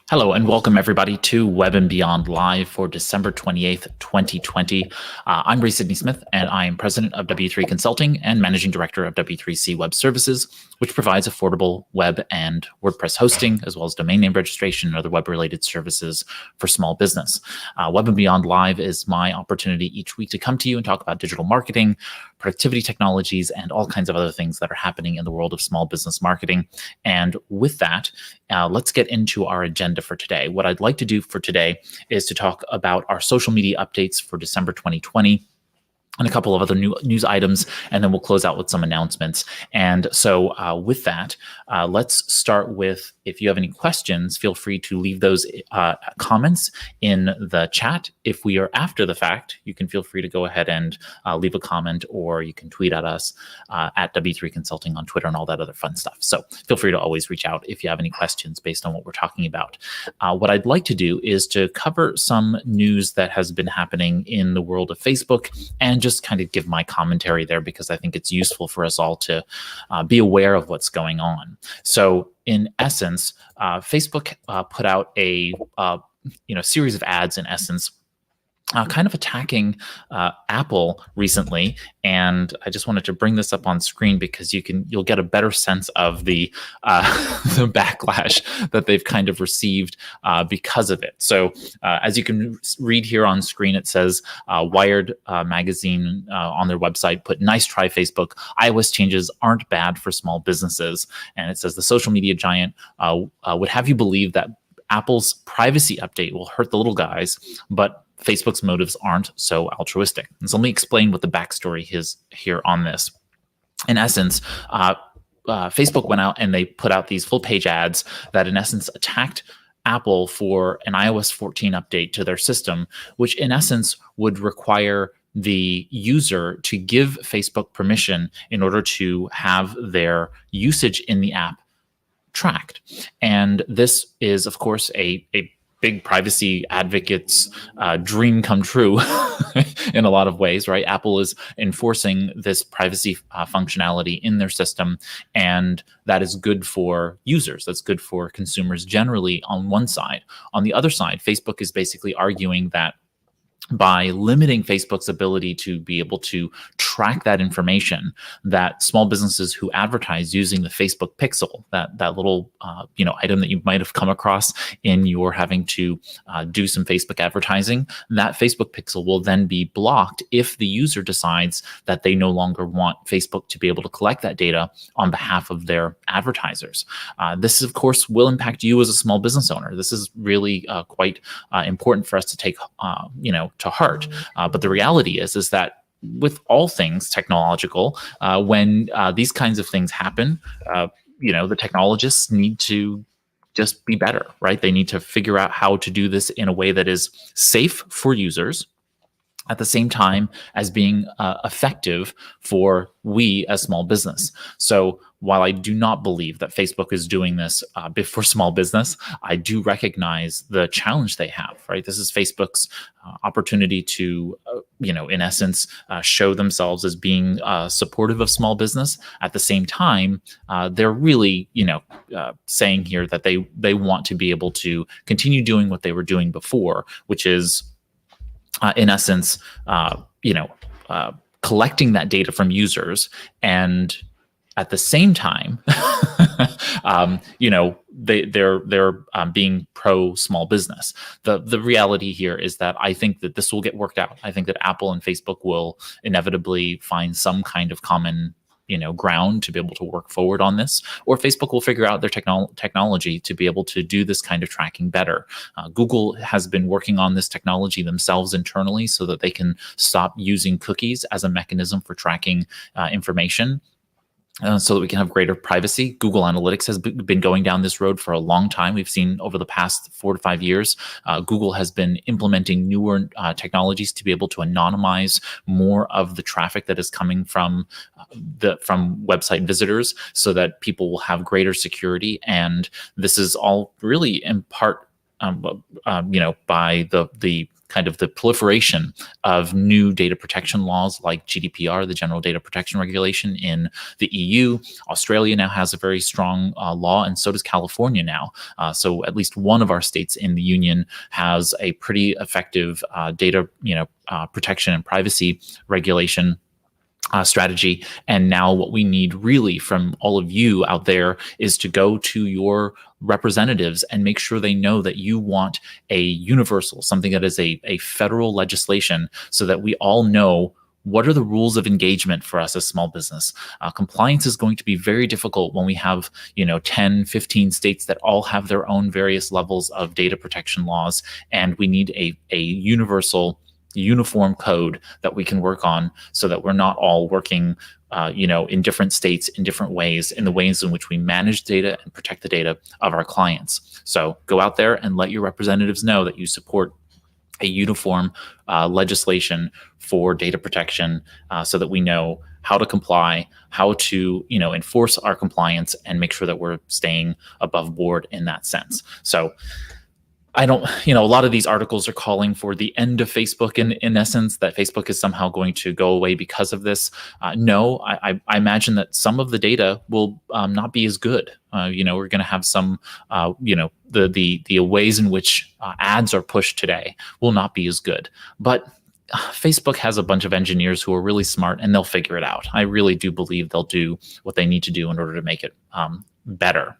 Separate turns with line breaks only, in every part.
Hello and welcome everybody to Web and Beyond Live for December 28th, 2020. I'm Ray Sidney Smith and I am president of W3 Consulting and managing director of W3C Web Services, which provides affordable web and WordPress hosting, as well as domain name registration and other web-related services for small business. Web and Beyond Live is my opportunity each week to come to you and talk about digital marketing, productivity technologies, and all kinds of other things that are happening in the world of small business marketing. And with that, let's get into our agenda for today. What I'd like to do for today is to talk about our social media updates for December 2020 and a couple of other news items, and then we'll close out with some announcements. And so with that, let's start with, if you have any questions, feel free to leave those comments in the chat. If we are after the fact, you can feel free to go ahead and leave a comment, or you can tweet at us at W3 Consulting on Twitter and all that other fun stuff. So feel free to always reach out if you have any questions based on what we're talking about. What I'd like to do is to cover some news that has been happening in the world of Facebook and just kind of give my commentary there, because I think it's useful for us all to be aware of what's going on. So in essence, Facebook put out a series of ads, in essence, kind of attacking Apple recently, and I just wanted to bring this up on screen because you'll get a better sense of the the backlash that they've kind of received because of it. So as you can read here on screen, it says Wired magazine on their website put, "Nice try, Facebook. iOS changes aren't bad for small businesses." And it says the social media giant would have you believe that Apple's privacy update will hurt the little guys, but Facebook's motives aren't so altruistic. And so let me explain what the backstory is here on this. In essence, Facebook went out and they put out these full page ads that in essence attacked Apple for an iOS 14 update to their system, which in essence would require the user to give Facebook permission in order to have their usage in the app tracked. And this is, of course, a big privacy advocate's dream come true in a lot of ways, right? Apple is enforcing this privacy functionality in their system, and that is good for users. That's good for consumers generally on one side. On the other side, Facebook is basically arguing that by limiting Facebook's ability to be able to track that information, that small businesses who advertise using the Facebook Pixel, that little item that you might have come across in your having to do some Facebook advertising, that Facebook Pixel will then be blocked if the user decides that they no longer want Facebook to be able to collect that data on behalf of their advertisers. This, of course, will impact you as a small business owner. This is really quite important for us to take, to heart. But the reality is that with all things technological, when these kinds of things happen, the technologists need to just be better, right? They need to figure out how to do this in a way that is safe for users, at the same time as being effective for we as small business. So while I do not believe that Facebook is doing this for small business, I do recognize the challenge they have, right? This is Facebook's opportunity to, in essence, show themselves as being supportive of small business. At the same time, they're really, saying here that they want to be able to continue doing what they were doing before, which is in essence, collecting that data from users, and at the same time, they're being pro small business. The reality here is that I think that this will get worked out. I think that Apple and Facebook will inevitably find some kind of common ground to be able to work forward on this, or Facebook will figure out their technology to be able to do this kind of tracking better. Google has been working on this technology themselves internally so that they can stop using cookies as a mechanism for tracking information. So that we can have greater privacy. Google Analytics has been going down this road for a long time. We've seen over the past 4 to 5 years, Google has been implementing newer technologies to be able to anonymize more of the traffic that is coming from website visitors, so that people will have greater security. And this is all really in part by the kind of the proliferation of new data protection laws like GDPR, the General Data Protection Regulation in the EU. Australia now has a very strong law, and so does California now. So at least one of our states in the union has a pretty effective data protection and privacy regulation strategy. And now what we need really from all of you out there is to go to your representatives and make sure they know that you want a universal, something that is a federal legislation, so that we all know what are the rules of engagement for us as small business. Compliance is going to be very difficult when we have 10, 15 states that all have their own various levels of data protection laws, and we need a uniform code that we can work on, so that we're not all working in different states in different ways, in the ways in which we manage data and protect the data of our clients. So go out there and let your representatives know that you support a uniform legislation for data protection, so that we know how to comply, how to enforce our compliance, and make sure that we're staying above board in that sense. So I don't, a lot of these articles are calling for the end of Facebook in essence, that Facebook is somehow going to go away because of this. No, I imagine that some of the data will not be as good. We're going to have some, the ways in which ads are pushed today will not be as good. But Facebook has a bunch of engineers who are really smart, and they'll figure it out. I really do believe they'll do what they need to do in order to make it better.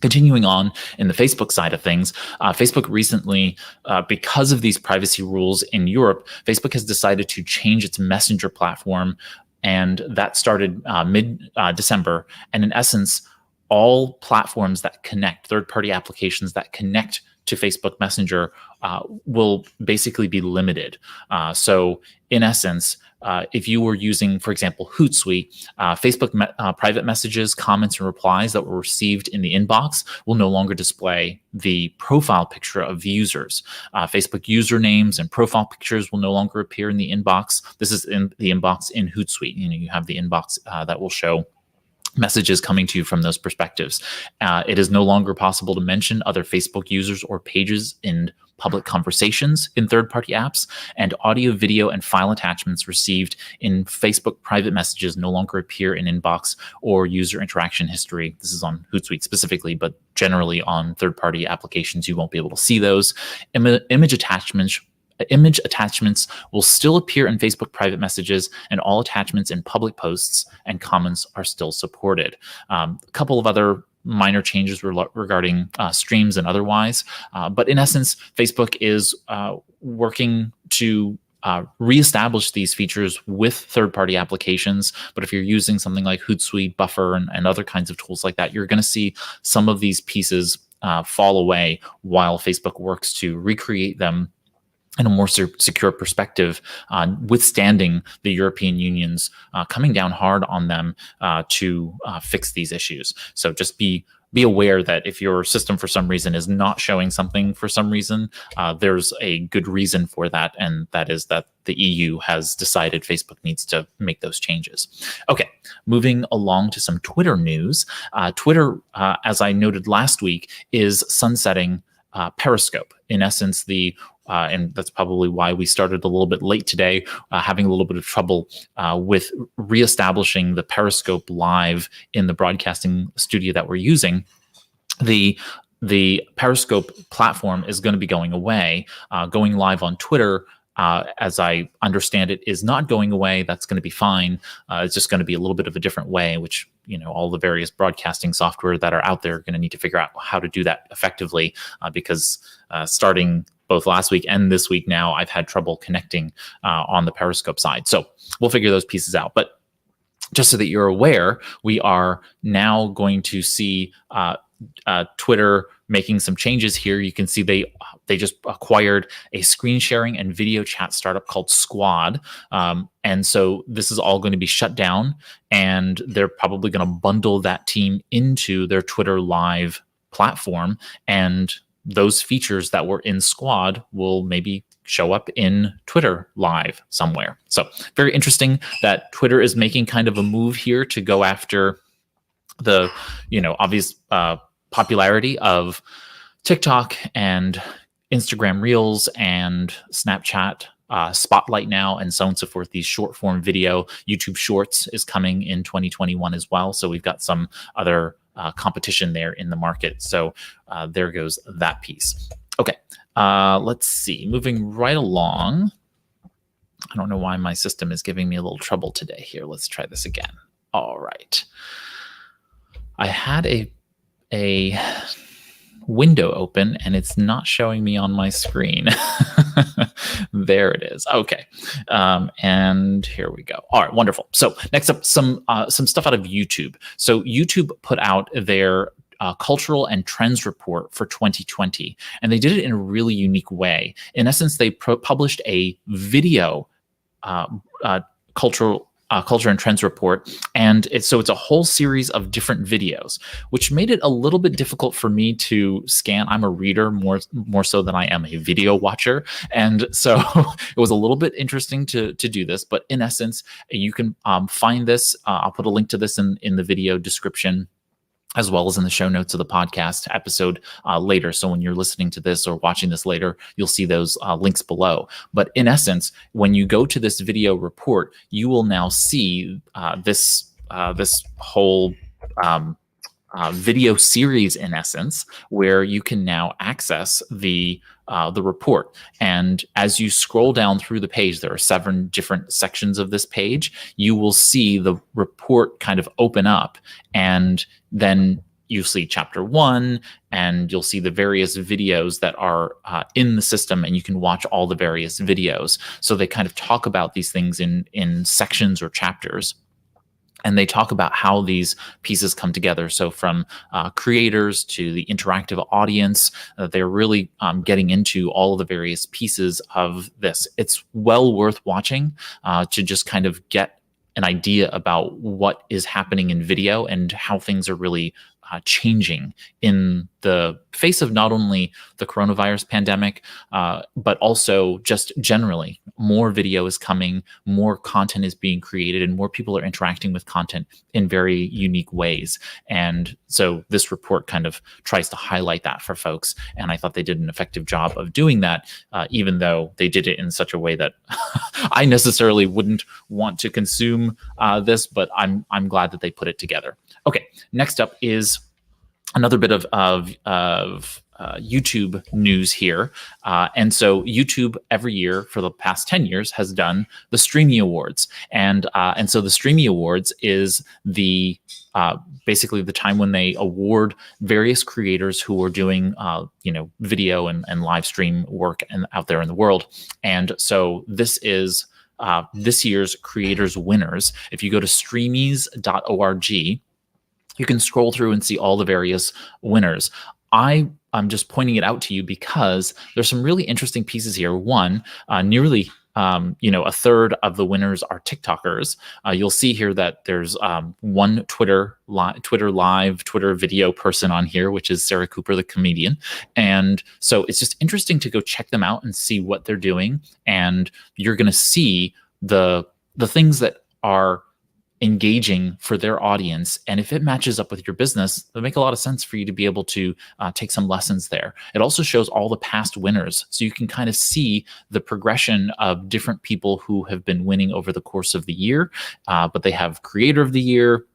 Continuing on in the Facebook side of things, Facebook recently, because of these privacy rules in Europe, Facebook has decided to change its messenger platform, and that started mid-December. And in essence, all platforms that connect, third-party applications that connect to Facebook Messenger will basically be limited. So in essence, if you were using, for example, Hootsuite, Facebook private messages, comments, and replies that were received in the inbox will no longer display the profile picture of users. Facebook usernames and profile pictures will no longer appear in the inbox. This is in the inbox in Hootsuite. You have the inbox that will show messages coming to you from those perspectives. It is no longer possible to mention other Facebook users or pages in public conversations in third-party apps, and audio, video, and file attachments received in Facebook private messages no longer appear in inbox or user interaction history. This is on Hootsuite specifically, but generally on third-party applications, you won't be able to see those. Image attachments will still appear in Facebook private messages, and all attachments in public posts and comments are still supported. A couple of other minor changes regarding streams and otherwise. But in essence, Facebook is working to reestablish these features with third-party applications. But if you're using something like Hootsuite, Buffer, and other kinds of tools like that, you're going to see some of these pieces fall away while Facebook works to recreate them in a more secure perspective, withstanding the European Union's coming down hard on them to fix these issues. So just be aware that if your system for some reason is not showing something for some reason, there's a good reason for that, and that is that the EU has decided Facebook needs to make those changes. Okay, moving along to some Twitter news. Twitter, as I noted last week, is sunsetting Periscope. In essence, and that's probably why we started a little bit late today, having a little bit of trouble with reestablishing the Periscope live in the broadcasting studio that we're using. The Periscope platform is going to be going away. Going live on Twitter, as I understand it, is not going away. That's going to be fine. It's just going to be a little bit of a different way, which all the various broadcasting software that are out there are going to need to figure out how to do that effectively, because starting both last week and this week now, I've had trouble connecting on the Periscope side. So we'll figure those pieces out. But just so that you're aware, we are now going to see Twitter making some changes here. You can see they just acquired a screen sharing and video chat startup called Squad. And so this is all going to be shut down, and they're probably going to bundle that team into their Twitter Live platform, and those features that were in Squad will maybe show up in Twitter Live somewhere. So very interesting that Twitter is making kind of a move here to go after the obvious popularity of TikTok and Instagram Reels and Snapchat Spotlight now, and so on and so forth. These short form video, YouTube Shorts is coming in 2021 as well. So we've got some other competition there in the market. So there goes that piece. Okay, let's see. Moving right along. I don't know why my system is giving me a little trouble today here. Let's try this again. All right. I had a window open and it's not showing me on my screen. There it is. Okay. And here we go. All right, wonderful. So next up, some stuff out of YouTube. So YouTube put out their cultural and trends report for 2020, and they did it in a really unique way. In essence, they published a video culture and trends report, and it's a whole series of different videos, which made it a little bit difficult for me to scan. I'm a reader more so than I am a video watcher, and so it was a little bit interesting to do this. But in essence, you can find this. I'll put a link to this in the video description, as well as in the show notes of the podcast episode later. So when you're listening to this or watching this later, you'll see those links below. But in essence, when you go to this video report, you will now see this whole video series, in essence, where you can now access the report. And as you scroll down through the page, there are 7 different sections of this page. You will see the report kind of open up, and then you see chapter 1, and you'll see the various videos that are in the system, and you can watch all the various videos. So they kind of talk about these things in sections or chapters. And they talk about how these pieces come together. So from creators to the interactive audience, they're really getting into all of the various pieces of this. It's well worth watching to just kind of get an idea about what is happening in video and how things are really changing in the face of not only the coronavirus pandemic, but also just generally. More video is coming, more content is being created, and more people are interacting with content in very unique ways. And so this report kind of tries to highlight that for folks. And I thought they did an effective job of doing that, even though they did it in such a way that I necessarily wouldn't want to consume this, but I'm glad that they put it together. Okay, next up is another bit of YouTube news here. And so YouTube every year for the past 10 years has done the Streamy Awards. And so the Streamy Awards is the basically the time when they award various creators who are doing video and live stream work out there in the world. And so this is this year's creators winners. If you go to streamies.org, you can scroll through and see all the various winners. I'm just pointing it out to you because there's some really interesting pieces here. One, nearly a third of the winners are TikTokers. You'll see here that there's one Twitter video person on here, which is Sarah Cooper, the comedian. And so it's just interesting to go check them out and see what they're doing. And you're going to see the things that are engaging for their audience, and if it matches up with your business, it'll make a lot of sense for you to be able to take some lessons there. It also shows all the past winners, so you can kind of see the progression of different people who have been winning over the course of the year. But they have Creator of the Year,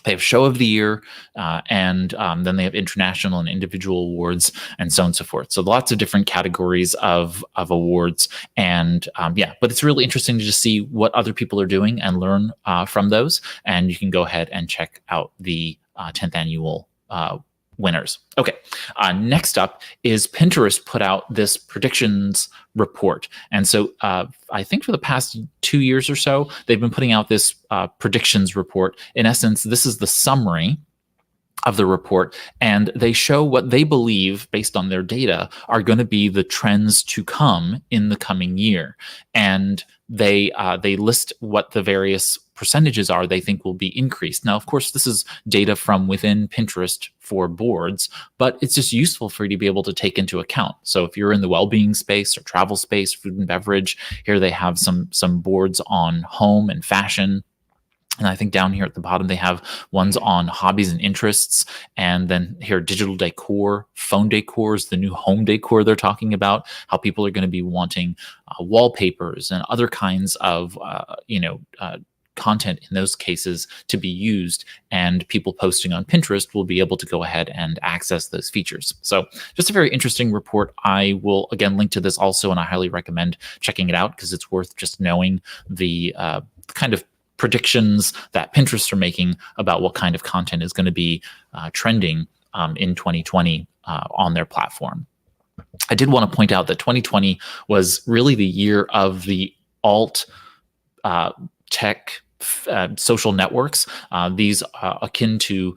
they have Show of the Year, and then they have international and individual awards, and so on and so forth. So lots of different categories of awards. And but it's really interesting to just see what other people are doing and learn from those. And you can go ahead and check out the 10th annual winners. Okay, next up is Pinterest put out this predictions report. And so I think for the past 2 years or so, they've been putting out this predictions report. In essence, this is the summary of the report, and they show what they believe, based on their data, are going to be the trends to come in the coming year. And they list what the various percentages are they think will be increased. Now, of course, this is data from within Pinterest for boards, but it's just useful for you to be able to take into account. So if you're in the well-being space or travel space, food and beverage, here they have some boards on home and fashion. And I think down here at the bottom, they have ones on hobbies and interests. And then here, digital decor, phone decor is the new home decor they're talking about, how people are going to be wanting wallpapers and other kinds of, content in those cases to be used, and people posting on Pinterest will be able to go ahead and access those features. So just a very interesting report. I will again link to this also, and I highly recommend checking it out because it's worth just knowing the kind of predictions that Pinterest are making about what kind of content is going to be trending in 2020 on their platform. I did want to point out that 2020 was really the year of the alt tech social networks. These akin to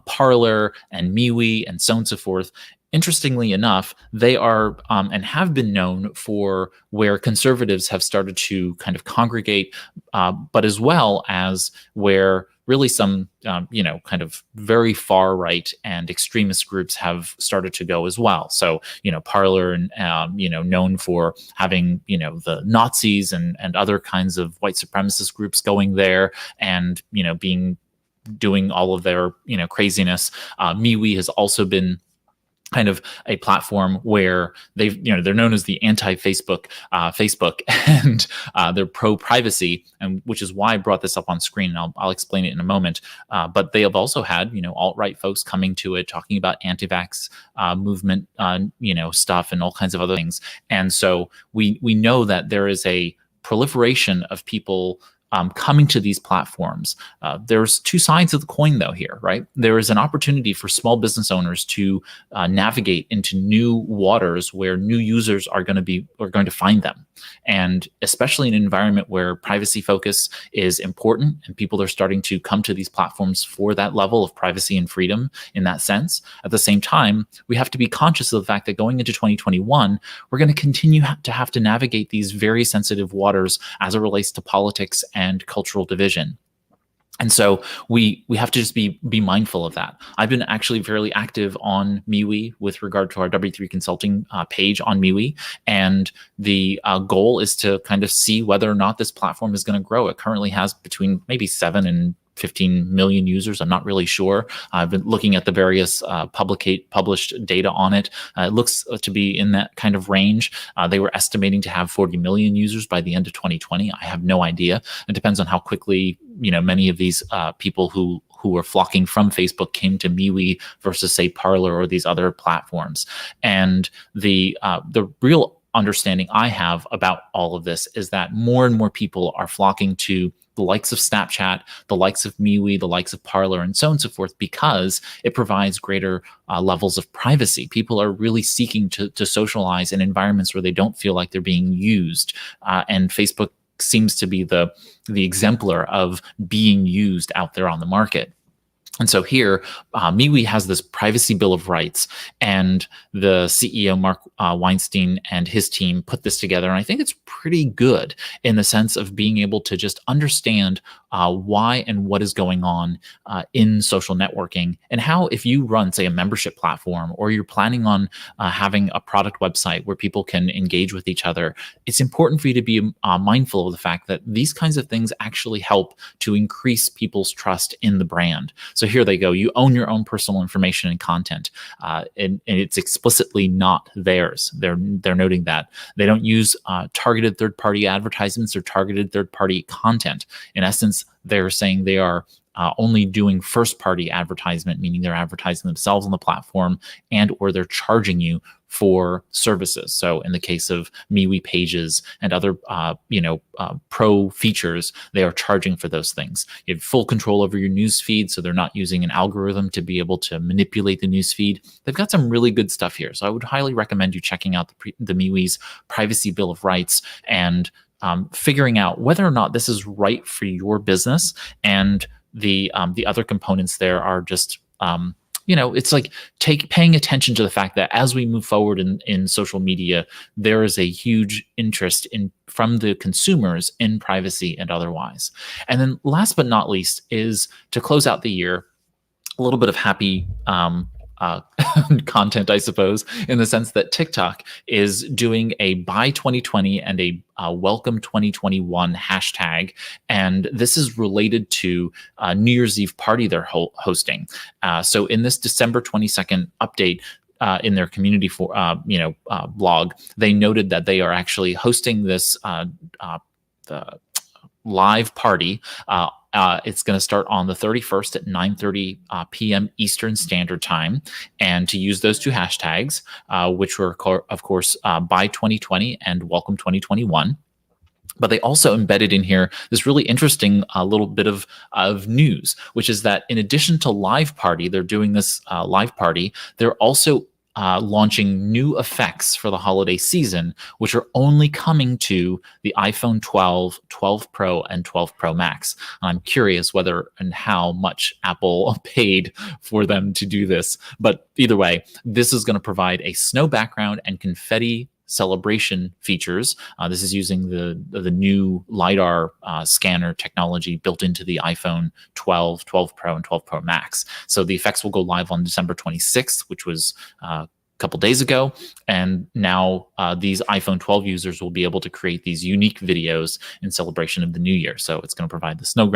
Parler and MeWe and so on and so forth. Interestingly enough, they are and have been known for where conservatives have started to kind of congregate, but as well as where really some, kind of very far right and extremist groups have started to go as well. So, Parler and, known for having, the Nazis and other kinds of white supremacist groups going there and, doing all of their, craziness. MeWe has also been kind of a platform where they're known as the anti-Facebook Facebook, and they're pro-privacy, and which is why I brought this up on screen, and I'll explain it in a moment. But they have also had alt-right folks coming to it, talking about anti-vax movement, stuff, and all kinds of other things. And so we know that there is a proliferation of people coming to these platforms. There's two sides of the coin, though, here, right? There is an opportunity for small business owners to navigate into new waters where new users are going to find them. And especially in an environment where privacy focus is important and people are starting to come to these platforms for that level of privacy and freedom in that sense. At the same time, we have to be conscious of the fact that going into 2021, we're going to continue to have to navigate these very sensitive waters as it relates to politics and cultural division. And so we have to just be mindful of that. I've been actually fairly active on MeWe with regard to our W3 Consulting page on MeWe, and the goal is to kind of see whether or not this platform is going to grow. It currently has between maybe 7 and 15 million users. I'm not really sure. I've been looking at the various published data on it. It looks to be in that kind of range. They were estimating to have 40 million users by the end of 2020. I have no idea. It depends on how quickly many of these people who are flocking from Facebook came to MeWe versus, say, Parler or these other platforms. And the real understanding I have about all of this is that more and more people are flocking to the likes of Snapchat, the likes of MeWe, the likes of Parler, and so on and so forth, because it provides greater levels of privacy. People are really seeking to socialize in environments where they don't feel like they're being used. And Facebook seems to be the exemplar of being used out there on the market. And so here, MeWe has this privacy bill of rights, and the CEO, Mark Weinstein, and his team put this together. And I think it's pretty good in the sense of being able to just understand why and what is going on in social networking, and how, if you run, say, a membership platform, or you're planning on having a product website where people can engage with each other, it's important for you to be mindful of the fact that these kinds of things actually help to increase people's trust in the brand. So here they go. You own your own personal information and content, and it's explicitly not theirs. They're noting that they don't use targeted third-party advertisements or targeted third-party content. In essence, they're saying they are only doing first-party advertisement, meaning they're advertising themselves on the platform, and or they're charging you for services. So in the case of MeWe pages and other pro features, they are charging for those things. You have full control over your news feed, so they're not using an algorithm to be able to manipulate the news feed. They've got some really good stuff here. So I would highly recommend you checking out the MeWe's Privacy Bill of Rights and figuring out whether or not this is right for your business. And the other components there are just it's like paying attention to the fact that as we move forward in social media, there is a huge interest from the consumers in privacy and otherwise. And then last but not least is, to close out the year, a little bit of happy content, I suppose, in the sense that TikTok is doing a Buy 2020 and a Welcome 2021 hashtag. And this is related to New Year's Eve party they're hosting. So in this December 22nd update, in their community blog, they noted that they are actually hosting this the live party. It's going to start on the 31st at 9:30 p.m. Eastern Standard Time, and to use those two hashtags, which were, of course, Buy 2020 and Welcome 2021. But they also embedded in here this really interesting little bit of news, which is that in addition to live party, they're doing this live party. They're also launching new effects for the holiday season, which are only coming to the iPhone 12, 12 Pro, and 12 Pro Max. And I'm curious whether and how much Apple paid for them to do this. But either way, this is going to provide a snow background and confetti celebration features. This is using the new LiDAR scanner technology built into the iPhone 12, 12 Pro, and 12 Pro Max. So the effects will go live on December 26th, which was a couple days ago. And now these iPhone 12 users will be able to create these unique videos in celebration of the new year. So it's going to provide the snow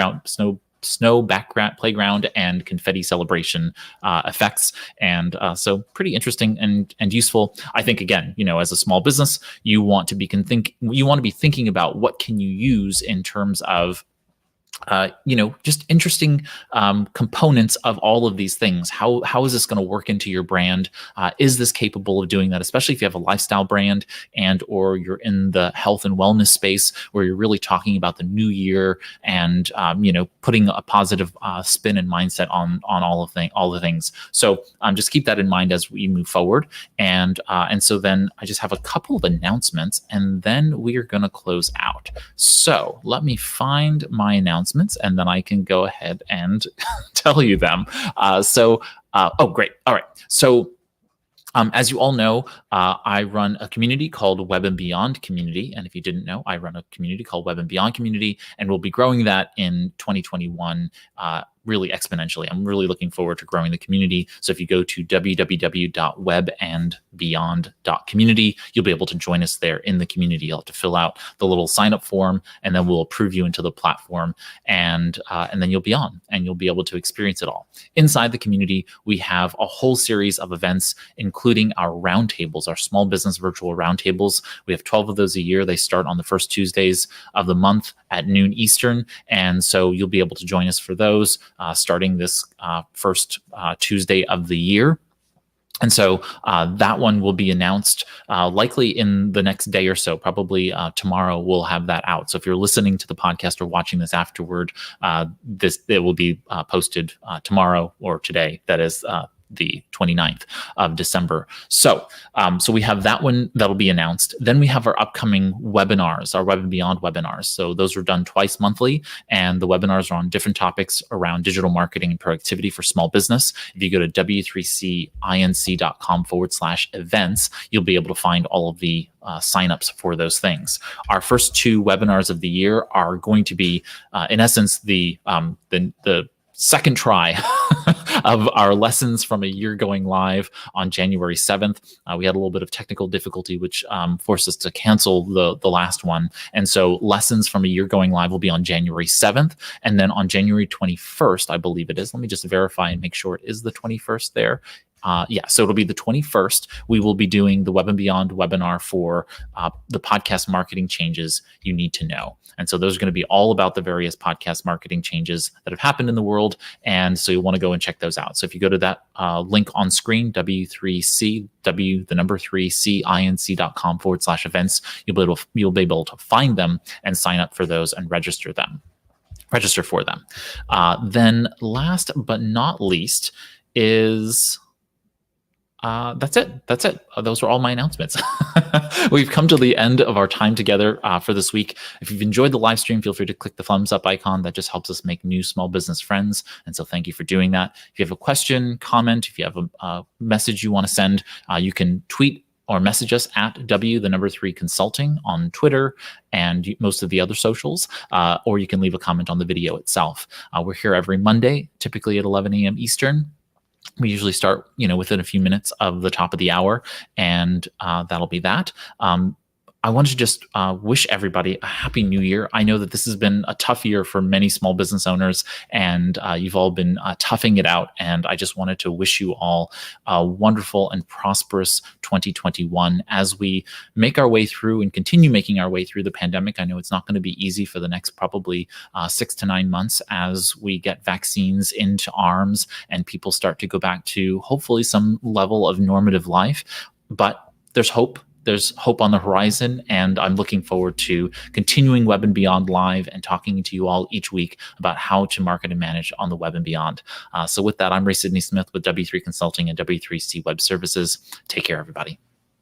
background, playground, and confetti celebration effects, and so pretty interesting and useful. I think, again, as a small business, you want to be thinking about what can you use in terms of just interesting components of all of these things. How is this going to work into your brand? Is this capable of doing that? Especially if you have a lifestyle brand or you're in the health and wellness space where you're really talking about the new year and putting a positive spin and mindset on all the things. So just keep that in mind as we move forward. And so then I just have a couple of announcements, and then we are going to close out. So let me find my announcements, and then I can go ahead and tell you them. Oh, great. All right. So as you all know, I run a community called Web and Beyond Community. And if you didn't know, I run a community called Web and Beyond Community, and we'll be growing that in 2021 really exponentially. I'm really looking forward to growing the community. So if you go to www.webandbeyond.community, you'll be able to join us there in the community. You'll have to fill out the little sign-up form, and then we'll approve you into the platform, and then you'll be on, and you'll be able to experience it all. Inside the community, we have a whole series of events, including our roundtables, our small business virtual roundtables. We have 12 of those a year. They start on the first Tuesdays of the month at noon Eastern, and so you'll be able to join us for those starting this first Tuesday of the year. And so that one will be announced likely in the next day or so. Probably tomorrow we'll have that out. So if you're listening to the podcast or watching this afterward, it will be posted tomorrow or today. That is the 29th of December. So we have that one that'll be announced. Then we have our upcoming webinars, our Web and Beyond webinars. So those are done twice monthly, and the webinars are on different topics around digital marketing and productivity for small business. If you go to w3cinc.com/events, you'll be able to find all of the signups for those things. Our first two webinars of the year are going to be, in essence, the second try of our lessons from a year going live on January 7th. We had a little bit of technical difficulty, which forced us to cancel the last one. And so lessons from a year going live will be on January 7th. And then on January 21st, I believe it is. Let me just verify and make sure it is the 21st there. So it'll be the 21st. We will be doing the Web and Beyond webinar for the podcast marketing changes you need to know. And so those are going to be all about the various podcast marketing changes that have happened in the world. And so you'll want to go and check those out. So if you go to that link on screen, w3cinc.com/events, you'll be able to find them and sign up for those and register for them. Then last but not least is... That's it. Those were all my announcements. We've come to the end of our time together for this week. If you've enjoyed the live stream, feel free to click the thumbs up icon. That just helps us make new small business friends. And so thank you for doing that. If you have a question, comment, if you have a message you want to send, you can tweet or message us at W3 Consulting on Twitter and most of the other socials, or you can leave a comment on the video itself. We're here every Monday, typically at 11 a.m. Eastern. We usually start, within a few minutes of the top of the hour, and that'll be that. I want to just wish everybody a happy new year. I know that this has been a tough year for many small business owners, and you've all been toughing it out. And I just wanted to wish you all a wonderful and prosperous 2021 as we make our way through and continue making our way through the pandemic. I know it's not going to be easy for the next probably 6 to 9 months as we get vaccines into arms and people start to go back to hopefully some level of normative life. But there's hope. There's hope on the horizon, and I'm looking forward to continuing Web and Beyond Live and talking to you all each week about how to market and manage on the web and beyond. So with that, I'm Ray Sidney Smith with W3 Consulting and W3C Web Services. Take care, everybody.